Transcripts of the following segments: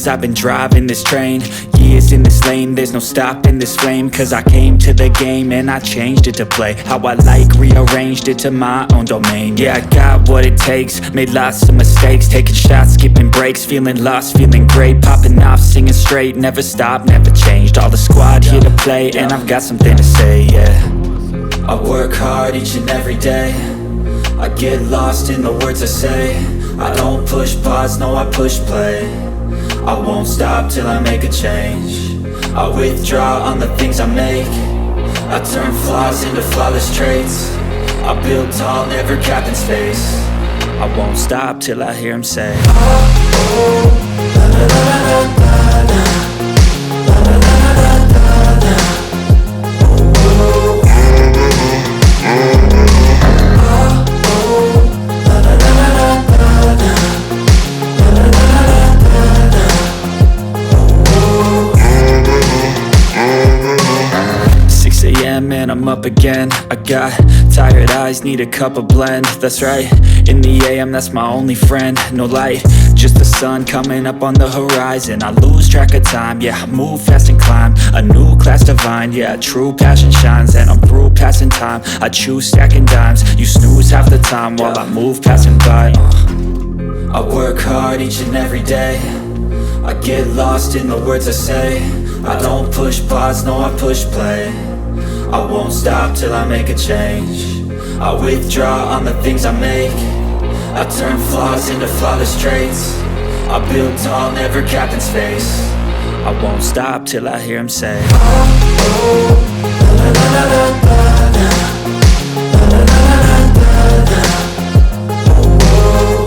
years I've been driving this train, years in this lane, there's no stopping this flame. Cause I came to the game and I changed it to play how I like, rearranged it to my own domain. Yeah, I got what it takes, made lots of mistakes, taking shots, skipping breaks, feeling lost, feeling great, popping off, singing straight, never stopped, never changed. All the squad here to play and I've got something to say, yeah. I work hard each and every day, I get lost in the words I say. I don't push pause, no I push play. I won't stop till I make a change. I withdraw on the things I make. I turn flaws into flawless traits. I build tall, never capped in space. I won't stop till I hear him say, oh, oh, la la la la la la, la la la la la la, oh, oh, and I'm up again. I got tired eyes, need a cup of blend. That's right, in the AM, that's my only friend. No light, just the sun coming up on the horizon. I lose track of time, yeah, I move fast and climb a new class divine, yeah, true passion shines. And I'm through passing time, I choose stacking dimes. You snooze half the time while I move passing by. I work hard each and every day, I get lost in the words I say. I don't push pause, no I push play. I won't stop till I make a change. I withdraw on the things I make. I turn flaws into flawless traits. I build tall, never capped in space. I won't stop till I hear him say, oh, oh, la la la la la la, la la la la la la, oh, oh,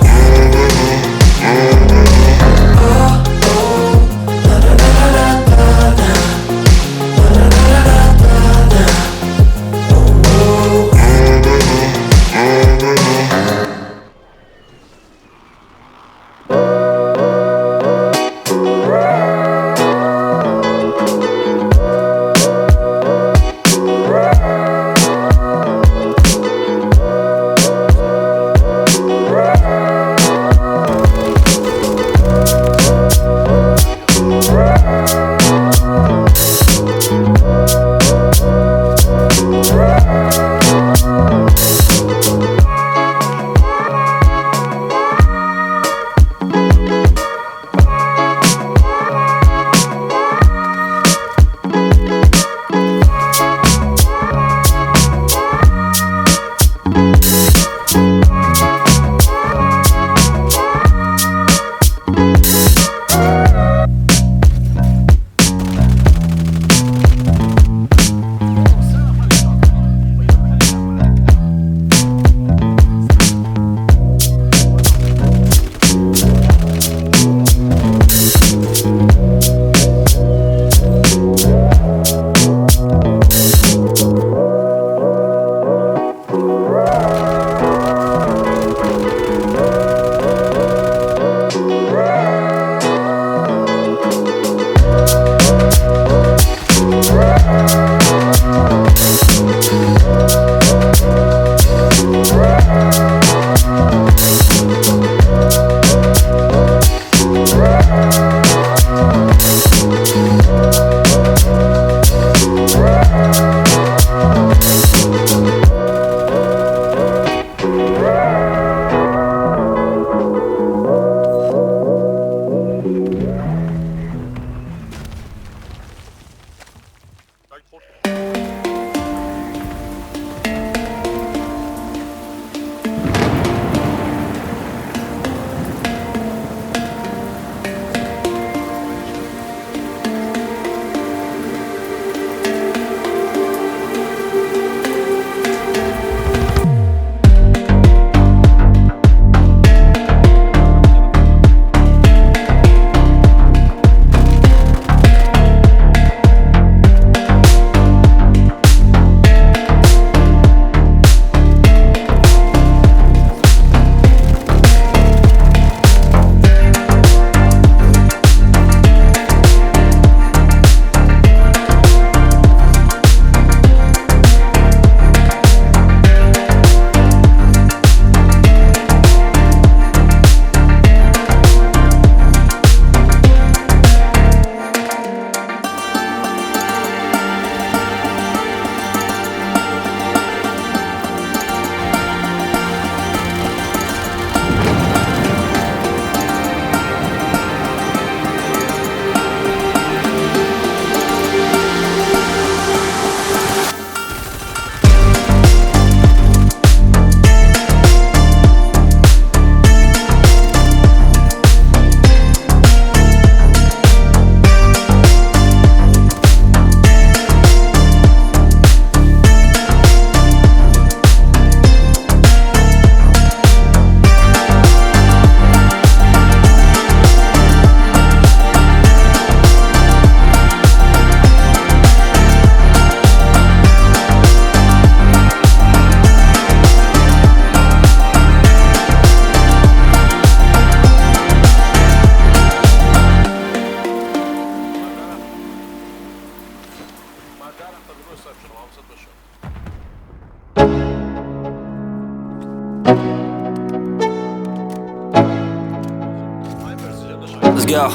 Let's go.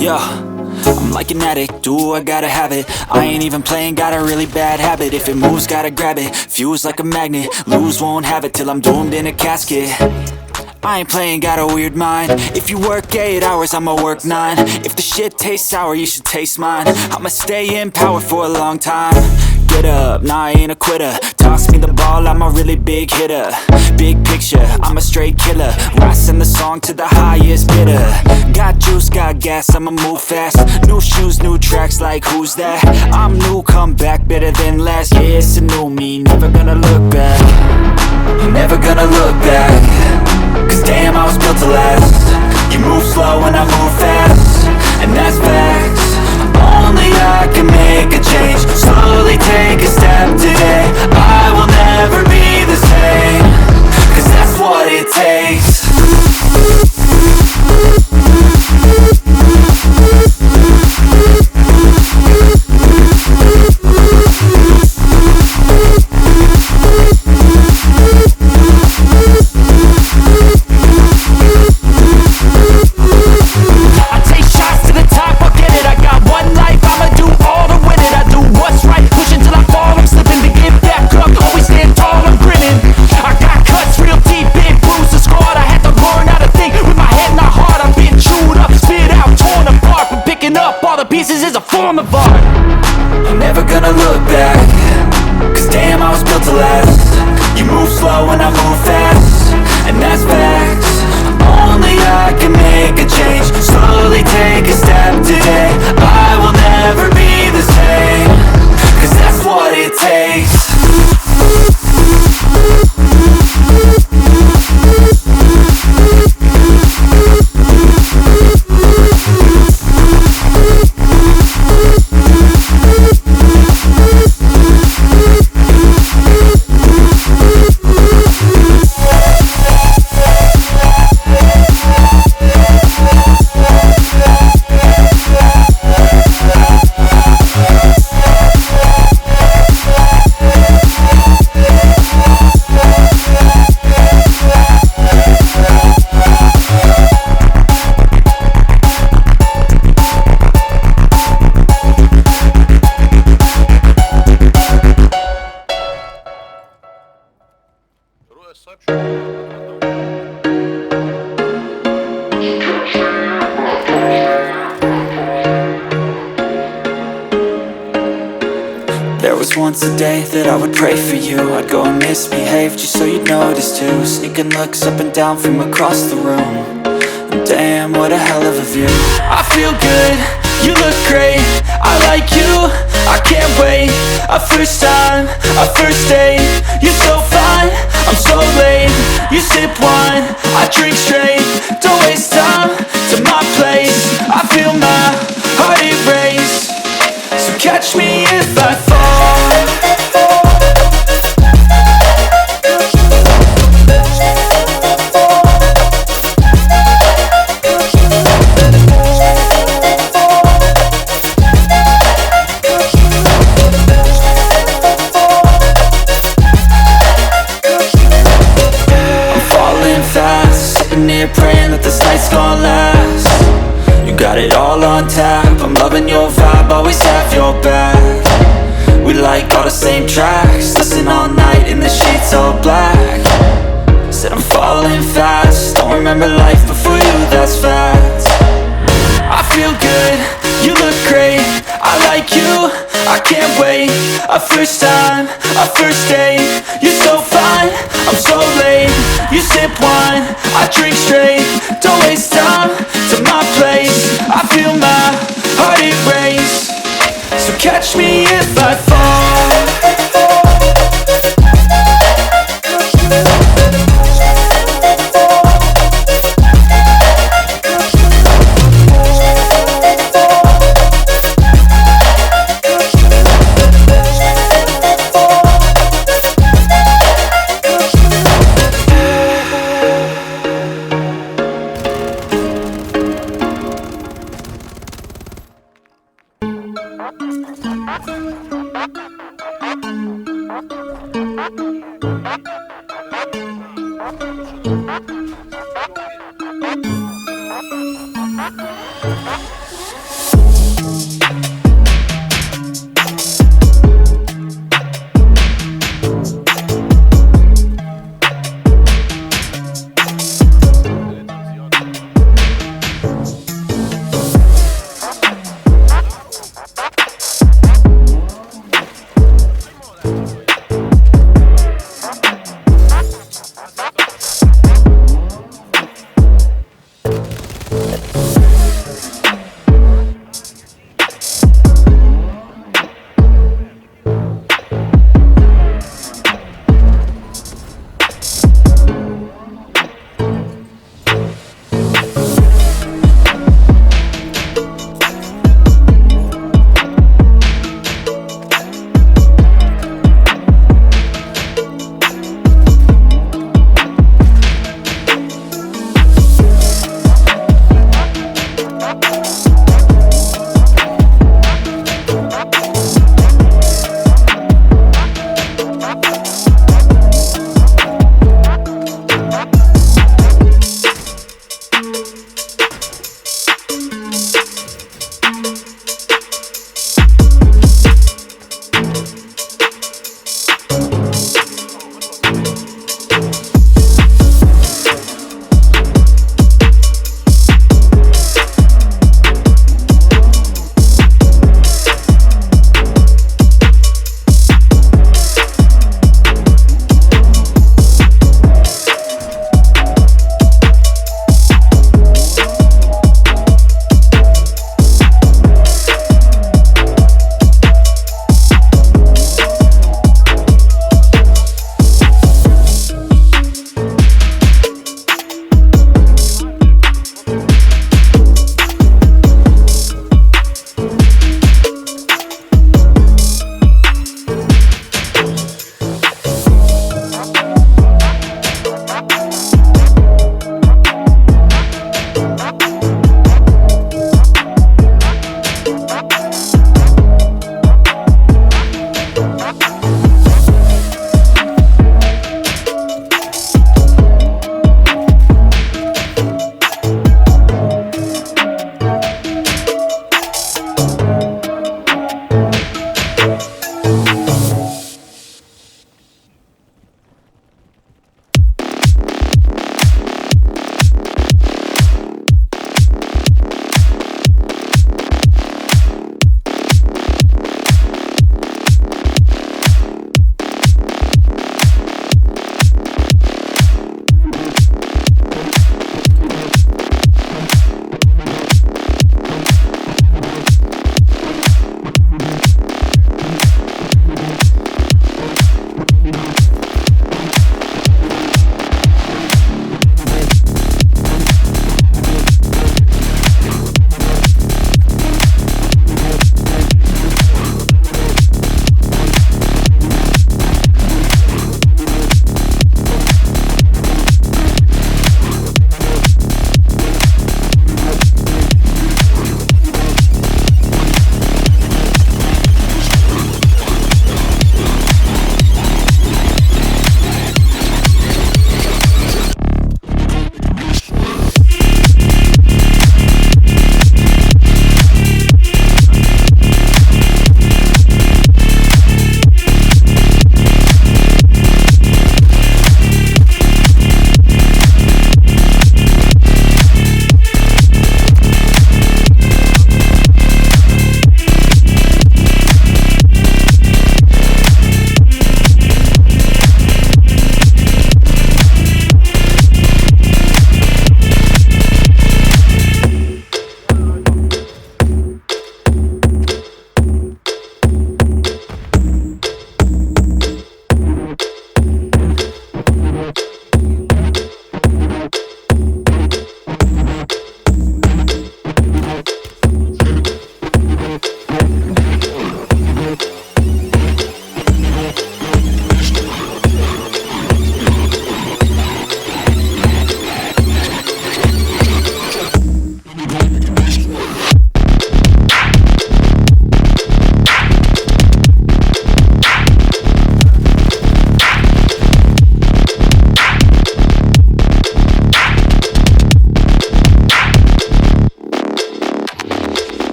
Yo, I'm like an addict, do I gotta have it. I ain't even playing, got a really bad habit. If it moves, gotta grab it, fuse like a magnet. Lose, won't have it till I'm doomed in a casket. I ain't playing, got a weird mind. If you work 8 hours, I'ma work 9. If the shit tastes sour, you should taste mine. I'ma stay in power for a long time. Get up, nah, I ain't a quitter. Toss me the ball, I'm a really big hitter. Big picture, I'm a straight killer. Rising the song to the highest bidder. Got juice, got gas, I'ma move fast. New shoes, new tracks, like who's that? I'm new, come back, better than last. Yeah, it's a new me, never gonna look back. Never gonna look back. Cause damn, I was built to last. You move slow and I move fast, and that's facts. Only I can make a change. Slowly take a step today. I will never be the same. Cause that's what it takes. Pieces is a form of art. I'm never gonna look back. Cause damn, I was built to last. You move slow and I move fast, and that's facts. Only I can make a change. Slowly take a step today. I will never be the same. Cause that's what it takes. There was once a day that I would pray for you. I'd go and misbehave just so you'd notice too. Sneaking looks up and down from across the room. And damn, what a hell of a view. I feel good, you look great, I like you, I can't wait. A first time, a first date. You're so fine, I'm so late. You sip wine, I drink straight. Don't waste time to my place. I feel my heart erase. So catch me if I fall. Sitting here praying that this night's gonna last. You got it all on tap, I'm loving your vibe, always have your back. We like all the same tracks, listen all night in the sheets all black. Said I'm falling fast, don't remember life before you, that's fact. I feel good, you look great, I like you, I can't wait. A first time, a first date. You're so fine, I'm so late. You sip wine, I drink straight. Don't waste time to my place. I feel my heart erase. So catch me if I fall. Thank you.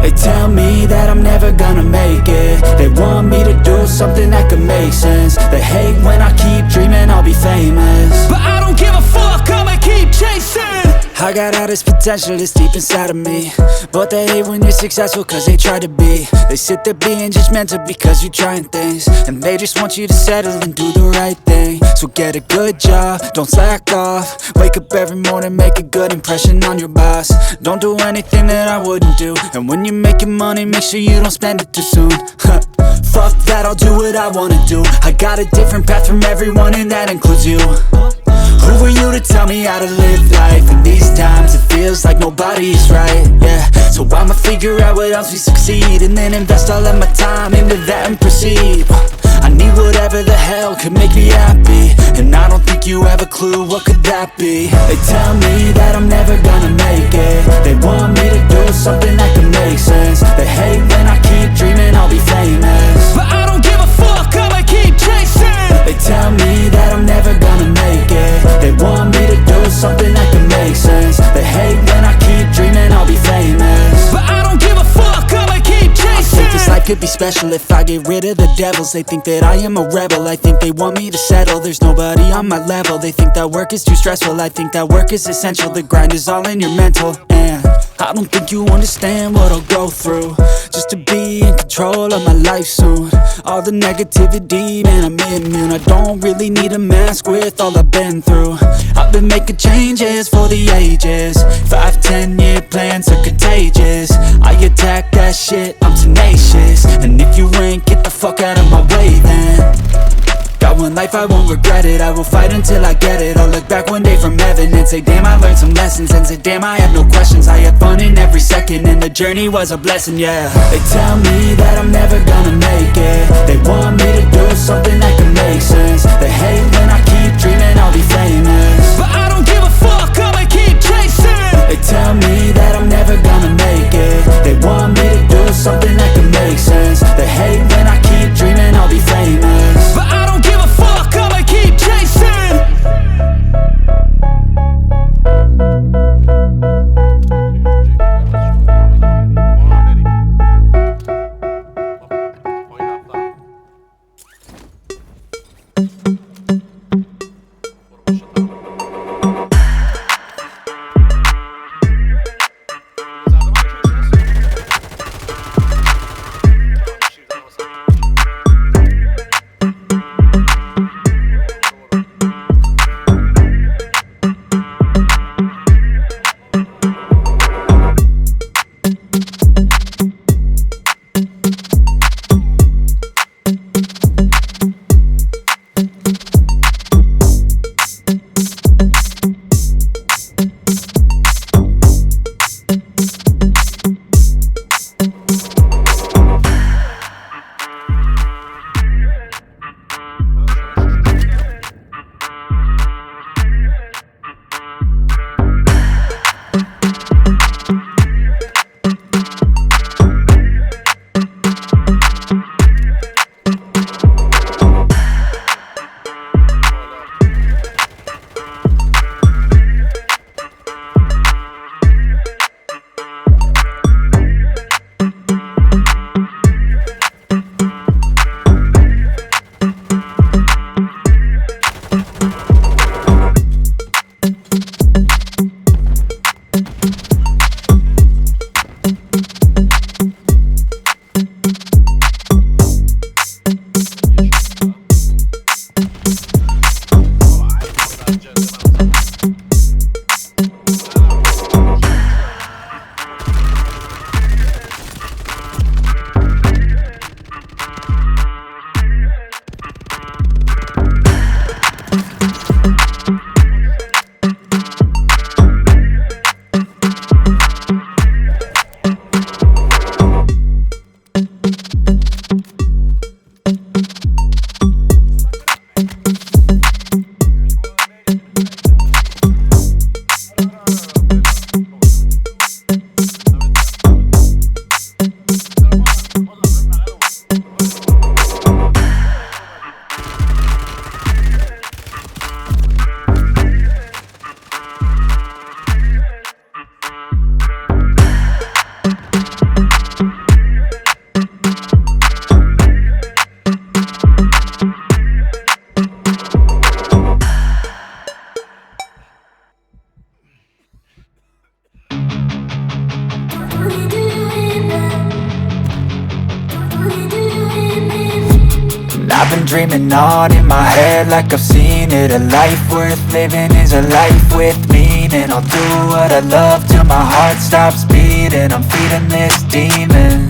They tell me that I'm never gonna make it. They want me to do something that could make sense. They hate when I keep dreaming I'll be famous, but I don't give a fuck, I'ma keep chasing. I got all this potential that's deep inside of me, but they hate when you're successful cause they try to be. They sit there being judgmental because you're trying things, and they just want you to settle and do the right thing. So get a good job, don't slack off. Wake up every morning, make a good impression on your boss. Don't do anything that I wouldn't do. And when you're making money, make sure you don't spend it too soon. Fuck that, I'll do what I wanna do. I got a different path from everyone and that includes you. Who are you to tell me how to live life? In these times it feels like nobody's right, yeah. So I'ma figure out what else we succeed, and then invest all of my time into that and proceed. I need whatever the hell could make me happy, and I don't think you have a clue what could that be. They tell me that I'm never gonna make it. They want me to do something that can make sense. They hate when I keep dreaming I'll be famous, but I don't give a fuck, I'ma keep chasing. They tell me that I'm never gonna make it. They want me to do something that can make sense. They hate when I keep dreaming I'll be famous, but I don't give a fuck, I'ma keep chasing. I think this life could be special if I get rid of the devils. They think that I am a rebel, I think they want me to settle. There's nobody on my level. They think that work is too stressful, I think that work is essential. The grind is all in your mental, and I don't think you understand what I'll go through just to be in control of my life soon. All the negativity, man, I'm immune. I don't really need a mask with all I've been through. I've been making changes for the ages. 5-10 year plans are contagious. I attack that shit, I'm tenacious. And if you ain't, get the fuck out of my way then. Got one life, I won't regret it. I will fight until I get it. I'll look back one day from heaven and say, damn, I learned some lessons. And say, damn, I had no questions. I had fun in every second, and the journey was a blessing, yeah. They tell me that I'm never gonna make it. They want me to do something that can make sense. They hate when I keep dreaming I'll be famous, but I don't give a fuck, I'ma keep chasing. They tell me that I'm never gonna make it. They want me to do something that can make sense. They hate when I keep dreaming I'll be famous, but I don't give a fuck, I'ma keep chasing. screaming on in my head like I've seen it. A life worth living is a life with meaning. I'll do what I love till my heart stops beating. I'm feeding this demon.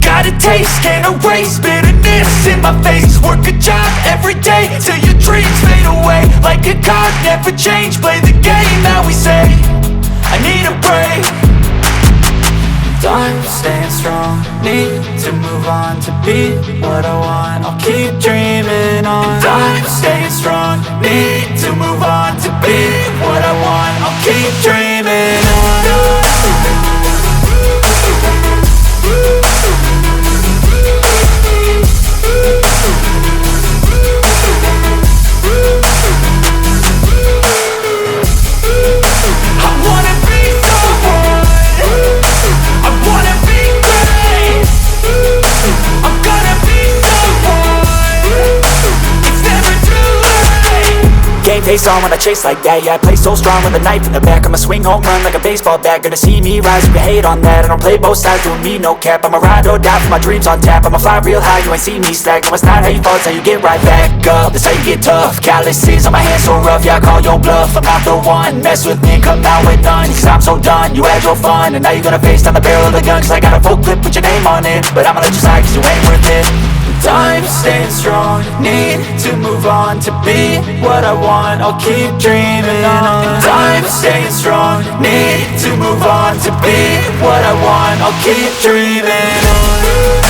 Got a taste, can't erase bitterness in my face. Work a job every day till your dreams fade away. Like a card, never change, play the game that we say. I need a break. I'm staying strong, need to move on to be what I want. I'll keep dreaming on. I'm staying strong, need to move on to be what I want. I'll keep dreaming on. Face on when I chase like that. Yeah, I play so strong with a knife in the back. I'ma swing home run like a baseball bat. Gonna see me rise, you can hate on that. I don't play both sides, doing me no cap. I'ma ride or die for my dreams on tap. I'ma fly real high, you ain't see me slack. No, it's not how you fall, it's how you get right back up. That's how you get tough. Calluses on my hands so rough, yeah, I call your bluff. I'm not the one, mess with me and come out with none. Cause I'm so done, you had your fun. And now you're gonna face down the barrel of the gun. Cause I got a full clip with your name on it. But I'ma let you slide cause you ain't worth it. I'm staying strong, need to move on to be what I want. I'll keep dreaming on. I'm staying strong, need to move on to be what I want. I'll keep dreaming on.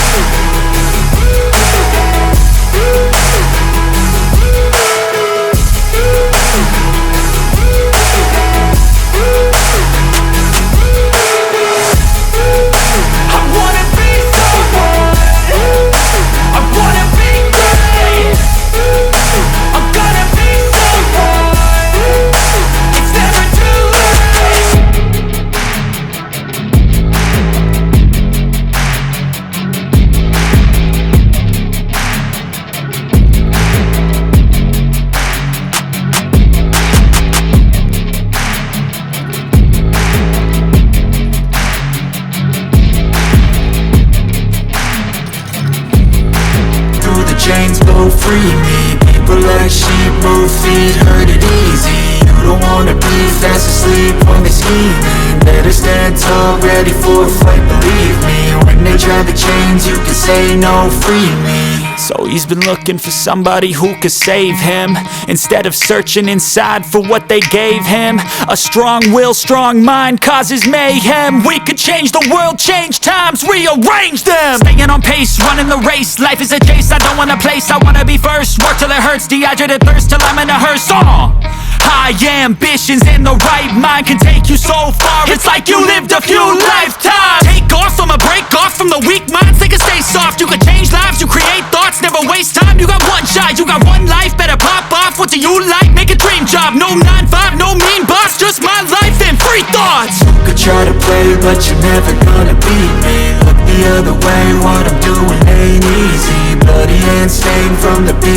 Chains go free me. People like sheep move feet, heard it easy. You don't wanna be fast asleep when they're scheming. Better stand tall, ready for a fight, believe me. When they try the chains, you can say no, free me. So he's been looking for somebody who could save him, instead of searching inside for what they gave him. A strong will, strong mind causes mayhem. We could change the world, change times, rearrange them. Staying on pace, running the race. Life is a chase, I don't want a place. I wanna be first, work till it hurts. Dehydrated thirst till I'm in a hearse. High ambitions and the right mind can take you so far. It's like you lived a few lifetimes. Take off from a break off from the weak minds. They can stay soft. You can change lives, you create thoughts, never waste time. You got one shot, you got one life. Better pop off. What do you like? Make a dream job. No 9-5, no mean boss. Just my life and free thoughts. You could try to play, but you're never gonna beat me. Look the other way, what I'm doing ain't easy. Bloody hands stained from the beat.